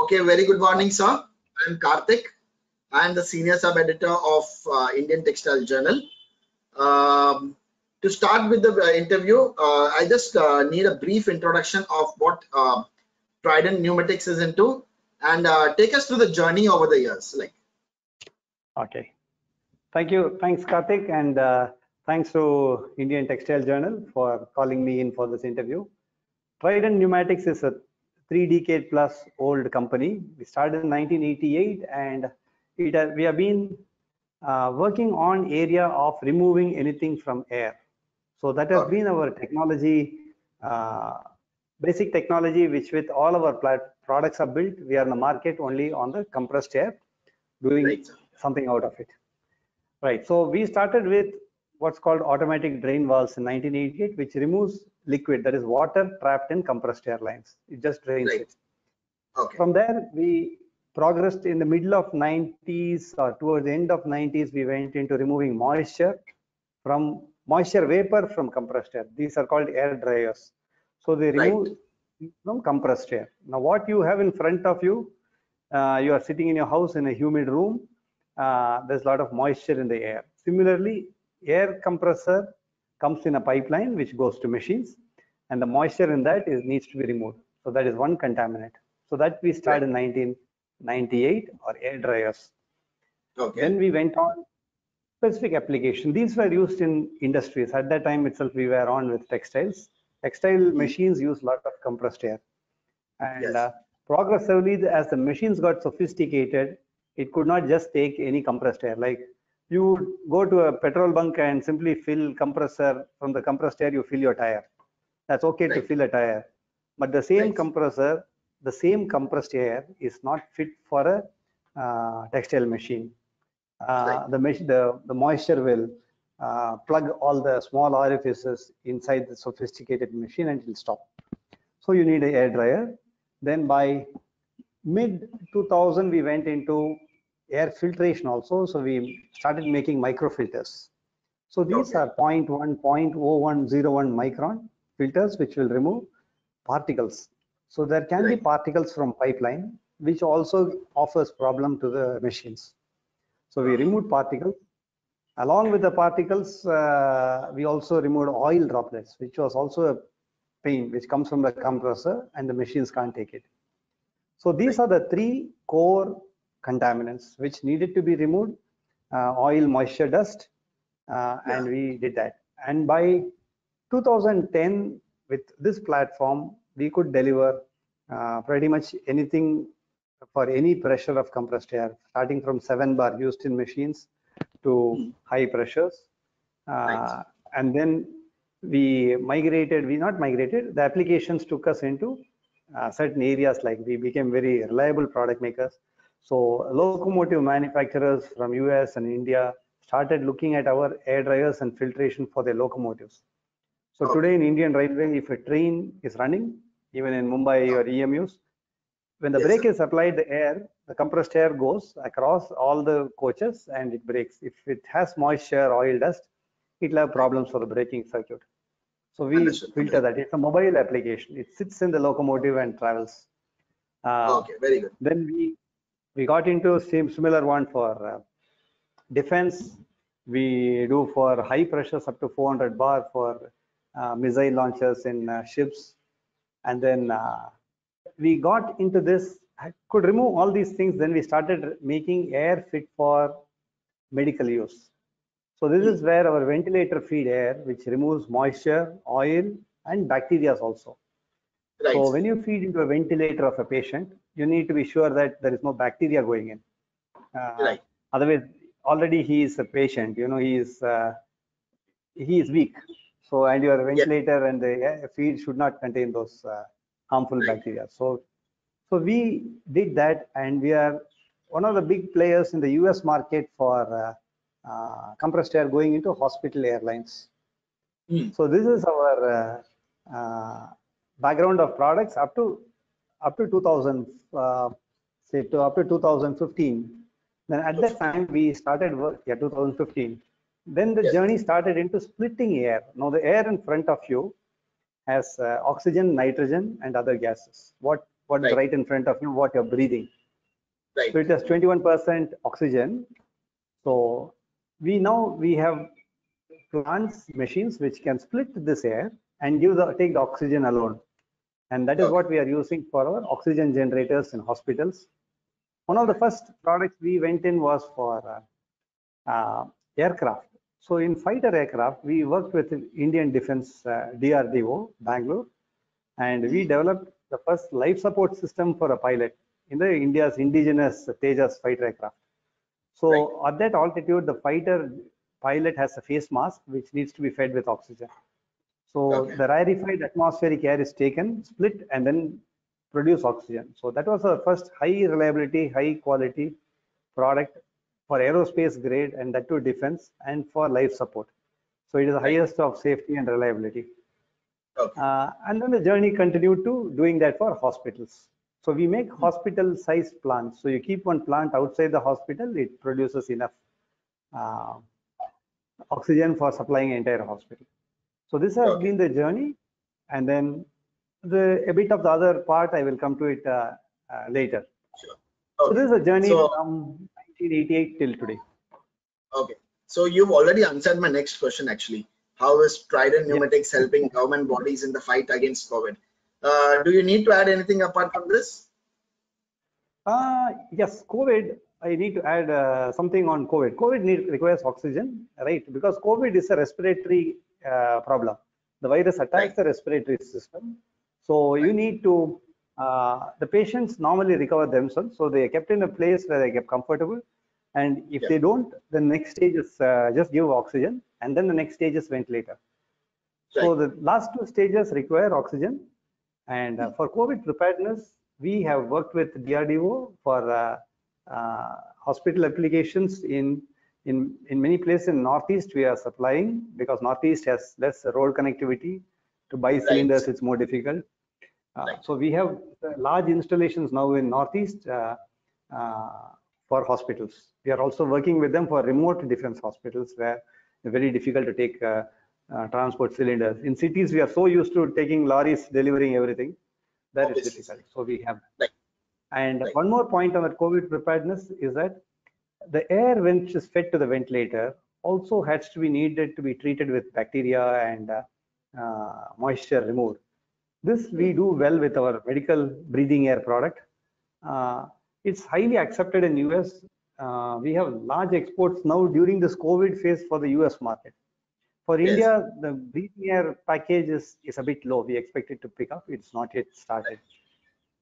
Okay, very good morning, sir. I'm Karthik. I'm the senior sub-editor of Indian Textile Journal. To start with the interview, I just need a brief introduction of what Trident Pneumatics is into, and take us through the journey over the years. Okay. Thank you. Thanks, Karthik, and thanks to Indian Textile Journal for calling me in for this interview. Trident Pneumatics is a 3-decade plus old company. We started in 1988, and we have been working on area of removing anything from air. So that has been our technology, basic technology, which with all our products are built. We are in the market only on the compressed air, doing something out of it. Right. So we started with what's called automatic drain valves in 1988, which removes liquid, that is water trapped in compressed air lines. It just drains it. Okay. From there, we progressed in the middle of 90s or towards the end of 90s, we went into removing moisture vapor from compressed air. These are called air dryers. So they remove from compressed air. Now what you have in front of you, you are sitting in your house in a humid room. There's a lot of moisture in the air. Similarly, air compressor comes in a pipeline which goes to machines, and the moisture in that needs to be removed. So that is one contaminant. So that we started in 1998, or air dryers. Okay. Then we went on specific application. These were used in industries. At that time itself, we were on with textiles. Textile machines use a lot of compressed air. And progressively, as the machines got sophisticated, it could not just take any compressed air. Like you go to a petrol bunk and simply fill compressor, from the compressed air, you fill your tire. That's okay to fill a tire. But the same compressor, the same compressed air is not fit for a textile machine. The moisture will plug all the small orifices inside the sophisticated machine and it will stop. So you need an air dryer. Then by mid 2000, we went into air filtration also. So we started making microfilters. So these are 0.1, 0.0101 micron filters, which will remove particles. So there can be particles from pipeline, which also offers problem to the machines. So we removed particles. Along with the particles, we also removed oil droplets, which was also a pain, which comes from the compressor, and the machines can't take it. So these are the three core contaminants which needed to be removed: oil, moisture, dust, and we did that. And by 2010, with this platform, we could deliver pretty much anything for any pressure of compressed air, starting from 7 bar used in machines to high pressures. And then we the applications took us into certain areas, like we became very reliable product makers. So locomotive manufacturers from US and India started looking at our air dryers and filtration for their locomotives. So today in Indian Railway, if a train is running, even in Mumbai or EMUs, when the brake is applied, the compressed air goes across all the coaches and it brakes. If it has moisture, oil, dust, it will have problems for the braking circuit. So we filter that. It's a mobile application. It sits in the locomotive and travels. Okay, very good. Then we got into similar one for defense. We do for high pressures up to 400 bar for missile launchers in ships. And then we got into this, could remove all these things. Then we started making air fit for medical use. So this is where our ventilator feed air, which removes moisture, oil, and bacteria also. So when you feed into a ventilator of a patient, you need to be sure that there is no bacteria going in. Otherwise, already he is a patient, he is weak. So, and your ventilator and the feed should not contain those harmful bacteria. So we did that, and we are one of the big players in the US market for compressed air going into hospital airlines. So this is our background of products up to 2000, up to 2015. Then at that time we started work, 2015. Then the journey started into splitting air. Now the air in front of you has oxygen, nitrogen, and other gases. What what is right in front of you, what you're breathing. Right. So it has 21% oxygen. So we have plants, machines which can split this air and take the oxygen alone. And that is what we are using for our oxygen generators in hospitals. One of the first products we went in was for aircraft. So in fighter aircraft, we worked with Indian Defense, DRDO, Bangalore, and we developed the first life support system for a pilot in the India's indigenous Tejas fighter aircraft. So at that altitude, the fighter pilot has a face mask which needs to be fed with oxygen. So the rarefied atmospheric air is taken, split, and then produce oxygen. So that was the first high reliability, high quality product for aerospace grade, and that to defense and for life support. So it is the highest of safety and reliability. And then the journey continued to doing that for hospitals. So we make hospital sized plants. So you keep one plant outside the hospital, it produces enough oxygen for supplying an entire hospital. So this has been the journey, and then a bit of the other part, I will come to it later. Sure. So this is a journey from 1988 till today. Okay. So you've already answered my next question actually. How is Trident Pneumatics helping government bodies in the fight against COVID? Do you need to add anything apart from this? Yes, COVID. I need to add something on COVID. COVID requires oxygen, right? Because COVID is a respiratory problem. The virus attacks the respiratory system. So you need to, the patients normally recover themselves. So they are kept in a place where they get comfortable. And if they don't, the next stage is just give oxygen. And then the next stage is ventilator. So the last two stages require oxygen. And for COVID preparedness, we have worked with DRDO for hospital applications in many places in Northeast. We are supplying because Northeast has less road connectivity. To buy cylinders, it's more difficult. So we have large installations now in Northeast for hospitals. We are also working with them for remote defense hospitals where it's very difficult to take transport cylinders. In cities, we are so used to taking lorries delivering everything that is difficult. So we have. And one more point on the COVID preparedness is that the air which is fed to the ventilator also has to be needed to be treated with bacteria and moisture removed. This we do well with our medical breathing air product. It's highly accepted in US. We have large exports now during this COVID phase for the US market. For India, the breathing air package is a bit low. We expect it to pick up. It's not yet started.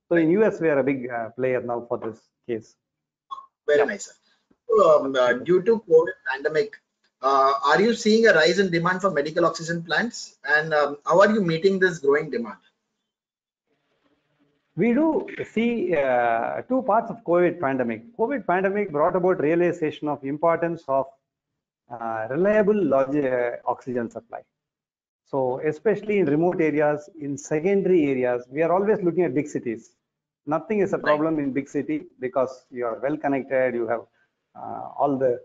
So in US, we are a big player now for this case. Very nice, sir. So, due to COVID pandemic, are you seeing a rise in demand for medical oxygen plants? And how are you meeting this growing demand? We do see two parts of COVID pandemic. COVID pandemic brought about realization of importance of reliable oxygen supply. So especially in remote areas, in secondary areas, we are always looking at big cities. Nothing is a problem in big city because you are well connected, you have all the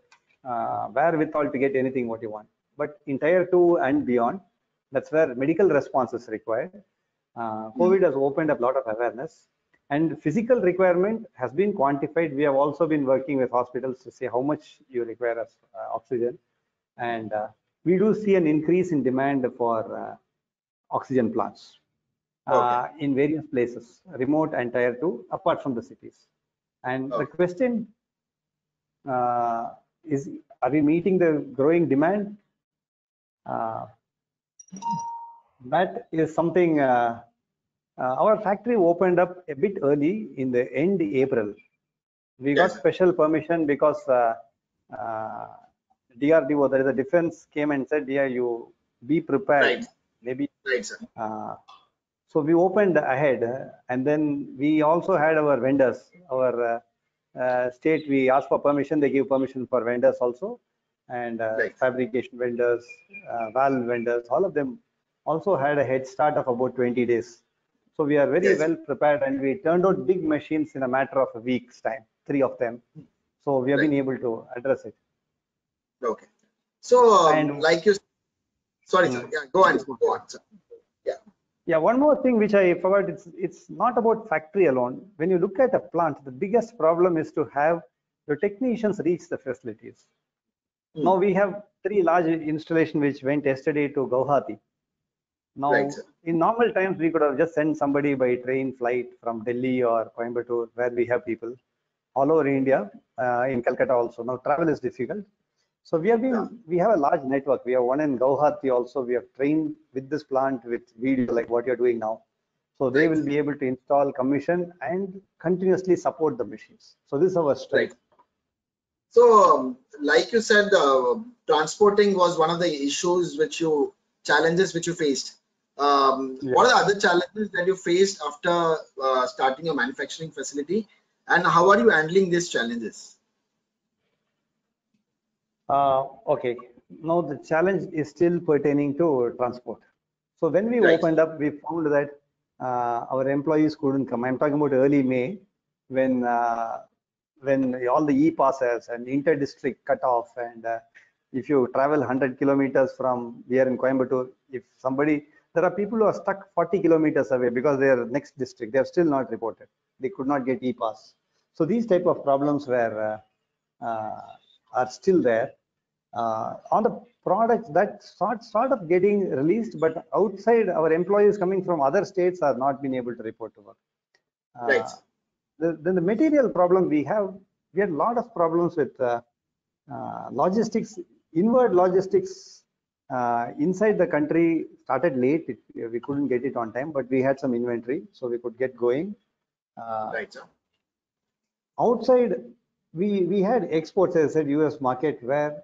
wherewithal to get anything what you want. But in tier 2 and beyond, that's where medical response is required. COVID has opened up a lot of awareness, and physical requirement has been quantified. We have also been working with hospitals to see how much you require as oxygen, and we do see an increase in demand for oxygen plants in various places, remote and tier 2, apart from the cities. And the question is, are we meeting the growing demand? That is something. Our factory opened up a bit early in the end April. We got special permission because DRDO, there is a defense, came and said, yeah, you be prepared. Maybe. So we opened ahead, and then we also had our vendors. Our state, we asked for permission. They give permission for vendors also, and fabrication vendors, valve vendors. All of them also had a head start of about 20 days. So we are very well prepared, and we turned out big machines in a matter of a week's time, 3 of them. So we have been able to address it. Okay. So like you, sorry, sir. Yeah, go on. Go on, sir. Yeah. Yeah, one more thing which I forgot, it's not about factory alone. When you look at a plant, the biggest problem is to have the technicians reach the facilities. Hmm. Now we have 3 large installation which went yesterday to Guwahati. Right, Now, sir. in normal times, we could have just sent somebody by train flight from Delhi or Coimbatore, where we have people all over India, in Calcutta also. Now, travel is difficult. So Yeah. we have a large network. We have one in Guwahati also. We have trained with this plant with video like what you're doing now. So they Right, will sir. be able to install, commission, and continuously support the machines. So this is our Right. strength. So, like you said, transporting was one of the issues challenges which you faced. What Yeah. are the other challenges that you faced after starting your manufacturing facility, and how are you handling these challenges? Okay. Now the challenge is still pertaining to transport. So when we Right. opened up, we found that our employees couldn't come. I'm talking about early May, when uh, when all the e-passes and inter-district cut off, and if you travel 100 kilometers from here in Coimbatore, if somebody, there are people who are stuck 40 kilometers away because they are next district, they are still not reported. They could not get e-pass. So these type of problems are still there. On the products that sort of getting released, but outside, our employees coming from other states are not been able to report to work. Right. Uh, then the material problem we had a lot of problems with logistics, inward logistics inside the country started late. We couldn't get it on time, but we had some inventory, so we could get going. Uh, Right, sir. Outside, we had exports, as I said, US market, where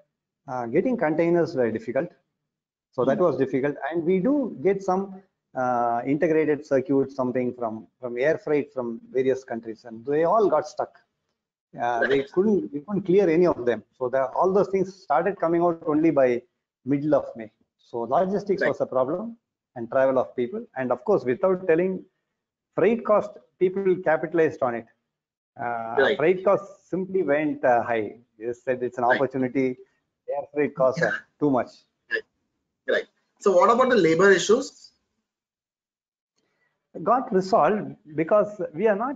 getting containers were difficult. So that Hmm. was difficult. And we do get some integrated circuits, something from air freight from various countries, and they all got stuck. Right. We couldn't clear any of them. So all those things started coming out only by middle of May. So logistics Right. was a problem, and travel of people. And of course, without telling, freight cost, people capitalized on it. Right. Freight costs simply went high. You said it's an Right. opportunity. Air freight costs are too much. Right. Right. So, what about the labor issues? Got resolved because we are not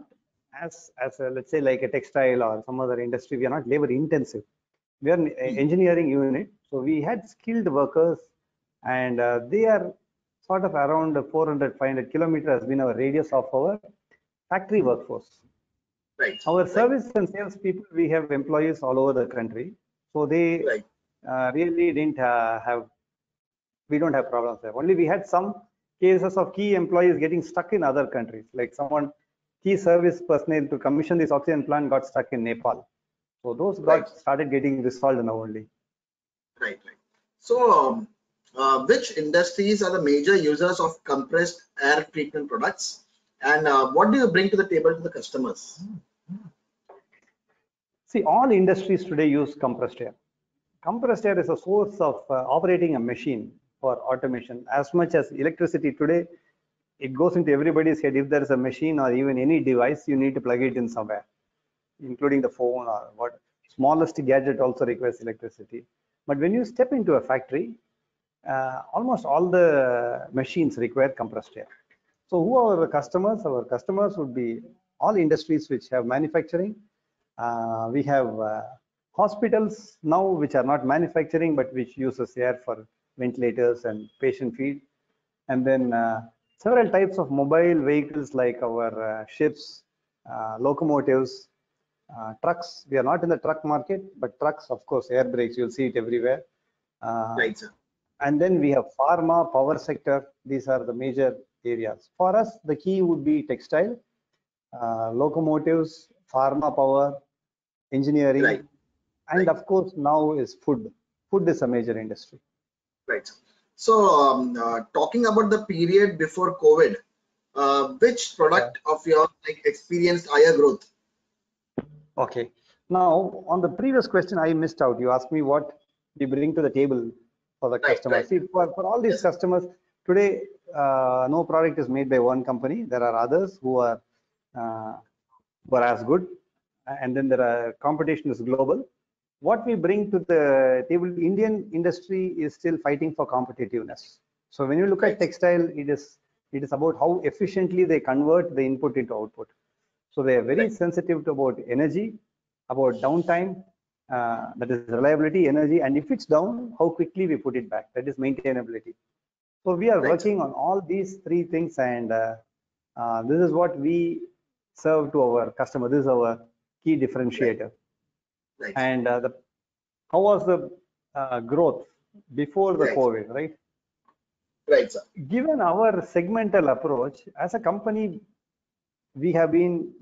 as a, let's say, like a textile or some other industry. We are not labor intensive. We are an Hmm. engineering unit, so we had skilled workers, and they are sort of around 400 500 kilometers has been our radius of our factory workforce. Right. Our Right. service and sales people, we have employees all over the country, so they Right. really didn't have, we don't have problems there. Only we had some cases of key employees getting stuck in other countries, like someone, key service personnel to commission this oxygen plant got stuck in Nepal. So those Right. got started getting resolved now only. Right. Right. So, which industries are the major users of compressed air treatment products, and what do you bring to the table to the customers? See, all industries today use compressed air. Compressed air is a source of operating a machine for automation. As much as electricity today, it goes into everybody's head. If there is a machine or even any device, you need to plug it in somewhere, including the phone or what. Smallest gadget also requires electricity. But when you step into a factory, almost all the machines require compressed air. So who are our customers? Our customers would be all industries which have manufacturing. We have hospitals now which are not manufacturing but which uses air for ventilators and patient feed. And then several types of mobile vehicles like our ships, locomotives, trucks. We are not in the truck market, but trucks, of course, air brakes, you'll see it everywhere. Uh, Right, sir. and then we have pharma, power sector. These are the major areas. For us, the key would be textile, locomotives, pharma, power, Right. engineering, and Right. of course now is food. Food is a major industry. Right. So, talking about the period before COVID, which Yeah. product of yours like experienced higher growth? Okay. Now, on the previous question, I missed out. You asked me what we bring to the table for the Right. customers. Right. See, for all these Yes. customers, today, no product is made by one company. There are others uh, who are as good. And then there are competition is global. What we bring to the table, Indian industry is still fighting for competitiveness. So when you look at Right. textile, it is It is about how efficiently they convert the input into output. So they are very sensitive to about energy, about downtime, that is reliability, energy, and if it's down, how quickly we put it back. That is maintainability. So we are working on all these three things, and this is what we serve to our customer. This is our key differentiator. And how was the growth before the COVID, right? Right, sir. Given our segmental approach, as a company, we are in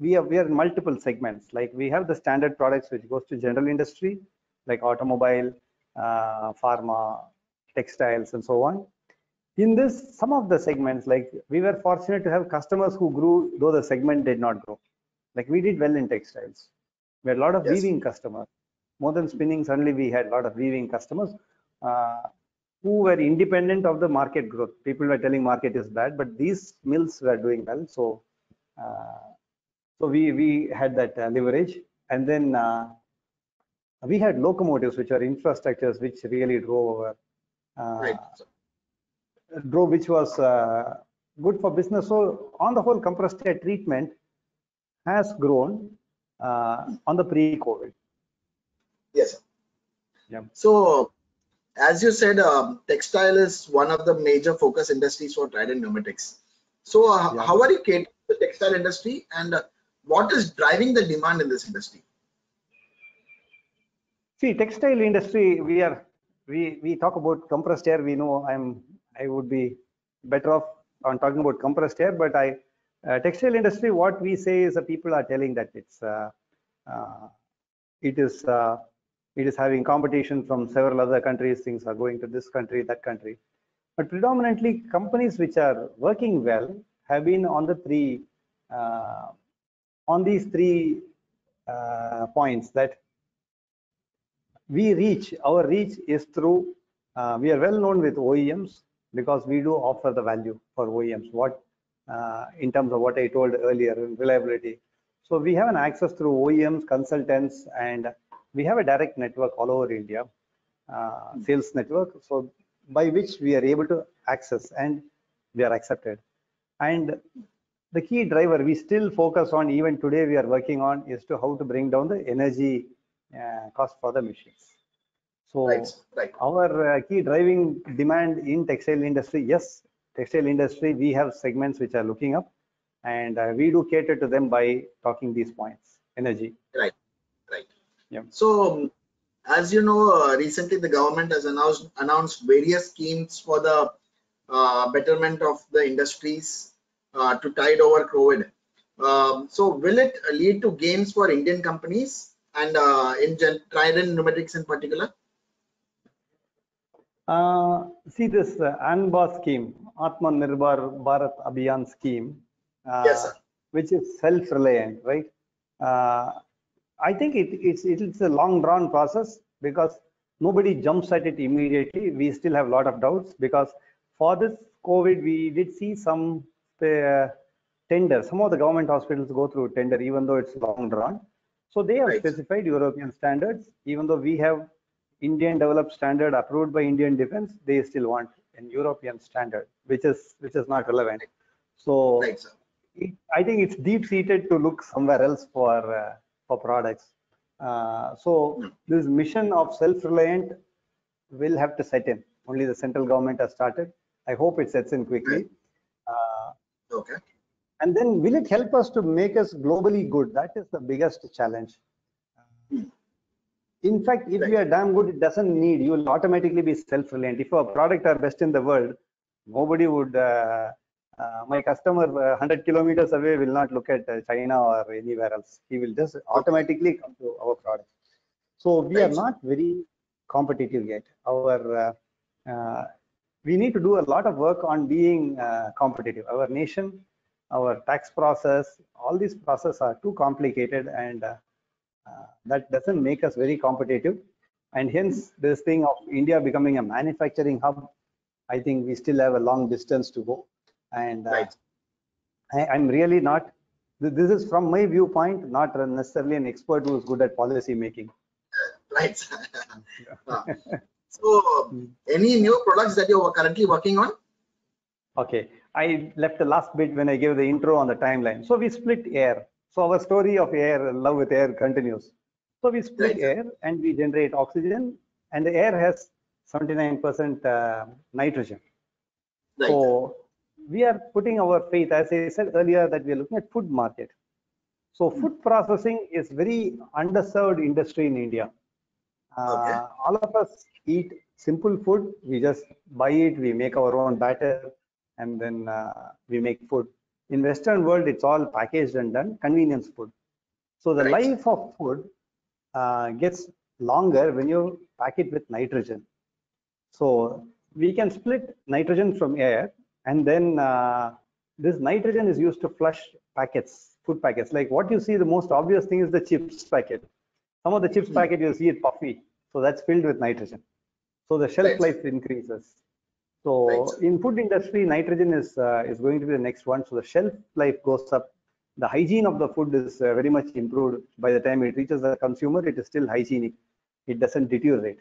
multiple segments. Like we have the standard products which goes to general industry, like automobile, pharma, textiles, and so on. In this, some of the segments, like we were fortunate to have customers who grew, though the segment did not grow. Like we did well in textiles. We had a lot of weaving customers. More than spinning, suddenly we had a lot of weaving customers who were independent of the market growth. People were telling market is bad, but these mills were doing well. So, we had that leverage. And then we had locomotives, which are infrastructures, which really drove which was good for business. So on the whole, compressed air treatment has grown on the pre-COVID. Yes, sir. Yeah. So as you said, textile is one of the major focus industries for Trident Pneumatics. So how are you catering to the textile industry, and what is driving the demand in this industry? See, textile industry, we talk about compressed air. We know I would be better off on talking about compressed air, but textile industry, what we say is that people are telling that it is having competition from several other countries. Things are going to this country, that country. But predominantly, companies which are working well have been on these three points that our reach is through, we are well known with OEMs because we do offer the value for OEMs, in terms of what I told earlier, reliability. So we have an access through OEMs, consultants, and we have a direct network all over India, sales network, so by which we are able to access and we are accepted. And the key driver we still focus on, even today we are working on, is to how to bring down the energy cost for the machines. So our key driving demand in textile industry, yes, textile industry, we have segments which are looking up, and we do cater to them by talking these points, energy. Right. Yeah. So, as you know, recently the government has announced various schemes for the betterment of the industries to tide over COVID. So, will it lead to gains for Indian companies and in Trident Pneumatics in particular? See this ANBA scheme, Atmanirbhar Bharat Abhiyan scheme, yes, sir. Which is self-reliant, right? I think it's a long-drawn process because nobody jumps at it immediately. We still have a lot of doubts because for this COVID, we did see some tender. Some of the government hospitals go through tender, even though it's long-drawn. So they have specified European standards. Even though we have Indian developed standard approved by Indian Defense, they still want an European standard, which is not relevant. So I think it's deep-seated to look somewhere else for products. So this mission of self-reliant will have to set in. Only the central government has started. I hope it sets in quickly. And then will it help us to make us globally good? That is the biggest challenge. In fact, if you are damn good, it doesn't need, you will automatically be self-reliant. If our product are best in the world, nobody would, my customer 100 kilometers away will not look at China or anywhere else. He will just automatically come to our product. So we are not very competitive yet. We need to do a lot of work on being competitive. Our nation, our tax process, all these processes are too complicated, and that doesn't make us very competitive. And hence this thing of India becoming a manufacturing hub, I think we still have a long distance to go. And I'm really not, this is from my viewpoint, not necessarily an expert who is good at policy making. Right. So any new products that you're currently working on? Okay, I left the last bit when I gave the intro on the timeline. So we split air. So our story of air, love with air continues. So we split Right, sir. air and we generate oxygen, and the air has 79% nitrogen. Right, sir. So we are putting our faith, as I said earlier, that we are looking at food market. So food processing is very underserved industry in India. Okay. All of us eat simple food. We just buy it, we make our own batter, and then we make food. In Western world, it's all packaged and done, convenience food. So the Right, sir. life of food gets longer when you pack it with nitrogen. So we can split nitrogen from air, and then this nitrogen is used to flush packets, food packets. Like what you see, the most obvious thing is the chips packet. Some of the chips packet you see it puffy, so that's filled with nitrogen. So the shelf Right, sir. life increases. Right, So sir. in food industry, nitrogen is going to be the next one. So the shelf life goes up. The hygiene of the food is very much improved. By the time it reaches the consumer, it is still hygienic. It doesn't deteriorate.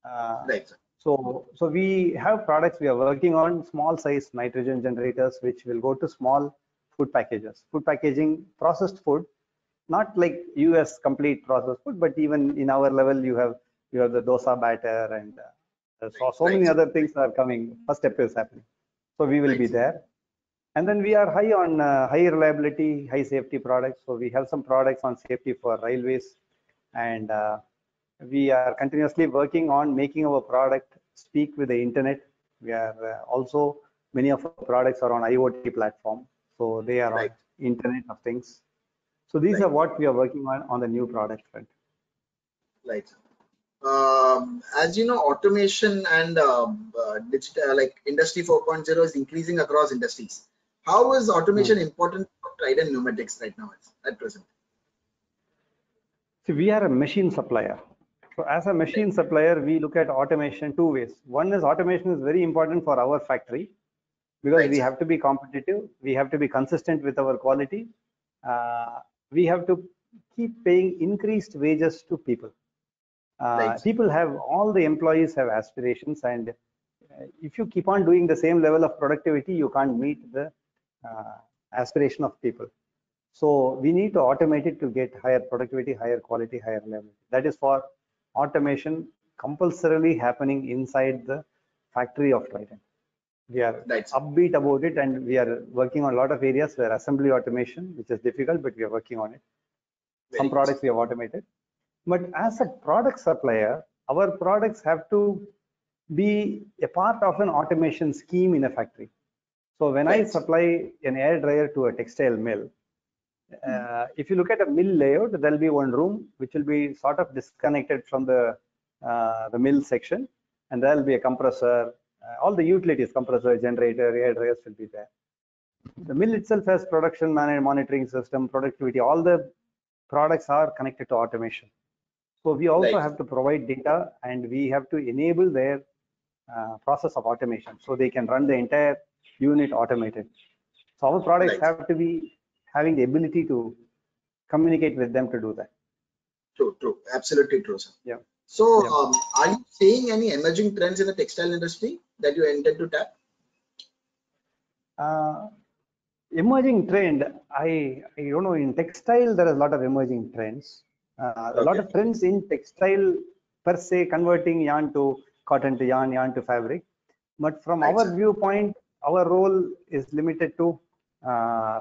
Uh, Right, sir. so we have products we are working on, small size nitrogen generators, which will go to small food packages, food packaging, processed food, not like US complete processed food, but even in our level, you have the dosa batter and so Right, many sir. other things are coming. First step is happening. So we will Right, be sir. there. And then we are high on high reliability, high safety products. So we have some products on safety for railways, and we are continuously working on making our product speak with the internet. We are also, many of our products are on IoT platform, so they are on Right, Internet of Things. So these are right, what we are working on the new product front. right, sir. As you know, automation and digital, like Industry 4.0 is increasing across industries. How is automation Hmm. important for Trident Pneumatics right now at present? See, we are a machine supplier. So as a Right, machine supplier, we look at automation two ways. One is automation is very important for our factory because right, we sir. have to be competitive, we have to be consistent with our quality, uh, we have to keep paying increased wages to people. Right, sir. People have, all the employees have aspirations, and if you keep on doing the same level of productivity, you can't meet the uh, aspiration of people. So we need to automate it to get higher productivity, higher quality, higher level. That is for automation compulsorily happening inside the factory of Trident. We are Right, sir. upbeat about it, and we are working on a lot of areas where assembly automation, which is difficult, but we are working on it. Very Some good, sir. products we have automated. But as a Okay. product supplier, our products have to be a part of an automation scheme in a factory. So when I Right, sir. supply an air dryer to a textile mill, Hmm. if you look at a mill layout, there'll be one room which will be sort of disconnected from the mill section, and there'll be a compressor, all the utilities, compressor, generator, air dryers will be there. The mill itself has production monitoring system, productivity, all the products are connected to automation. So we also Right, sir. have to provide data, and we have to enable their process of automation so they can run the entire unit automated. So our products Right, sir. have to be having the ability to communicate with them to do that. True, true. Absolutely true, sir. Yeah, So, yeah. are you seeing any emerging trends in the textile industry that you intend to tap? Uh, Emerging trend, I don't know, in textile, there is a lot of emerging trends. A lot Okay. of trends in textile per se, converting yarn to cotton to yarn, yarn to fabric. But from Right, our sir. viewpoint, our role is limited to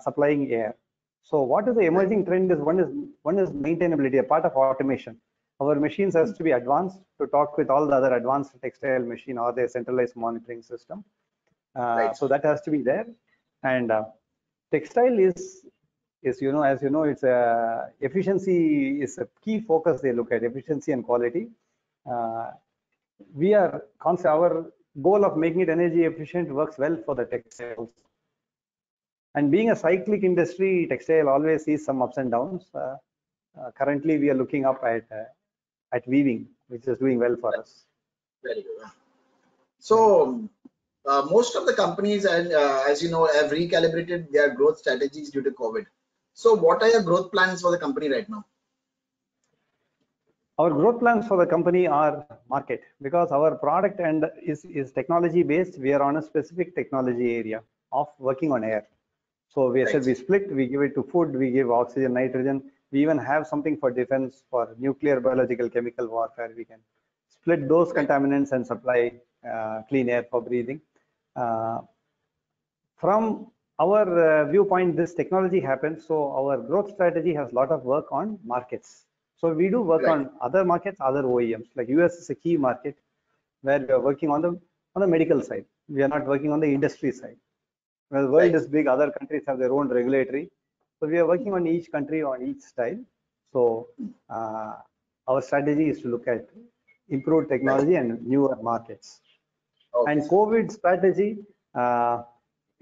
supplying air. So what is the Right, emerging trend is one is maintainability, a part of automation. Our machines has to be advanced to talk with all the other advanced textile machine or their centralized monitoring system. right, sir. So that has to be there. And textile is, you know, as you know, it's a efficiency is a key focus. They look at efficiency and quality. Uh, we are constant, our goal of making it energy efficient works well for the textiles. And being a cyclic industry, textile always sees some ups and downs. Currently, we are looking up at weaving, which is doing well for us. Very good. Yeah. So, most of the companies, and as you know, have recalibrated their growth strategies due to COVID. So, what are your growth plans for the company right now? Our growth plans for the company are market, because our product and is technology based. We are on a specific technology area of working on air. So we said Right. we split, we give it to food, we give oxygen, nitrogen. We even have something for defense, for nuclear, biological, chemical warfare. We can split those Right. contaminants and supply clean air for breathing. From our viewpoint, this technology happens. So our growth strategy has a lot of work on markets. So we do work Right. on other markets, other OEMs. Like US is a key market where we are working on the medical side. We are not working on the industry side. Well, the world Right. is big. Other countries have their own regulatory. So we are working on each country on each style. So our strategy is to look at improved Right. technology and newer markets. Okay, And sir. COVID strategy,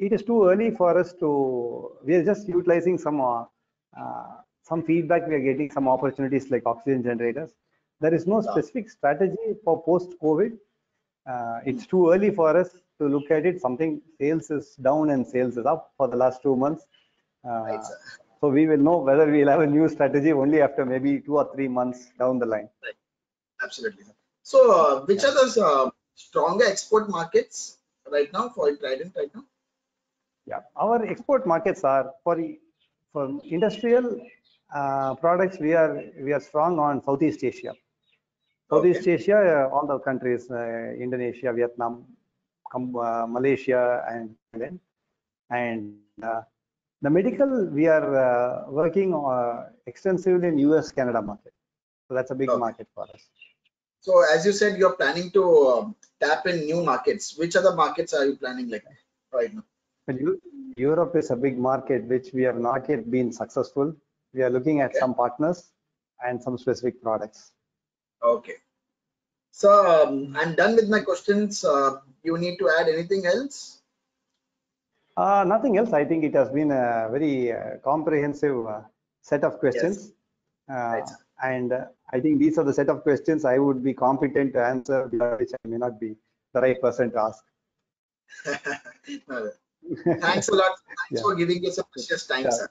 it is too early for us to. We are just utilizing some feedback we are getting, some opportunities like oxygen generators. There is no specific strategy for post-COVID. It's too early for us to look at it. Something sales is down and sales is up for the last 2 months. Right, sir. So we will know whether we'll have a new strategy only after maybe 2 or 3 months down the line. Right. Absolutely, sir. So, which are the stronger export markets right now for Trident right now? Yeah, our export markets are for industrial products. We are strong on Southeast Asia. Southeast Okay. Asia, all the countries, Indonesia, Vietnam, Malaysia, and Thailand. And the medical, we are working extensively in US, Canada market. So that's a big Okay. market for us. So, as you said, you're planning to tap in new markets. Which other markets are you planning like right now? But Europe is a big market which we have not yet been successful. We are looking at Okay. some partners and some specific products. Okay. So, I'm done with my questions. You need to add anything else? Nothing else. I think it has been a very comprehensive set of questions. Right, sir. And I think these are the set of questions I would be competent to answer, which I may not be the right person to ask. No, thanks a lot. Thanks Yeah. for giving us a precious time, Yeah. sir.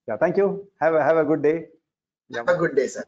Yeah, thank you. Have a good day. Yeah. Have a good day, sir.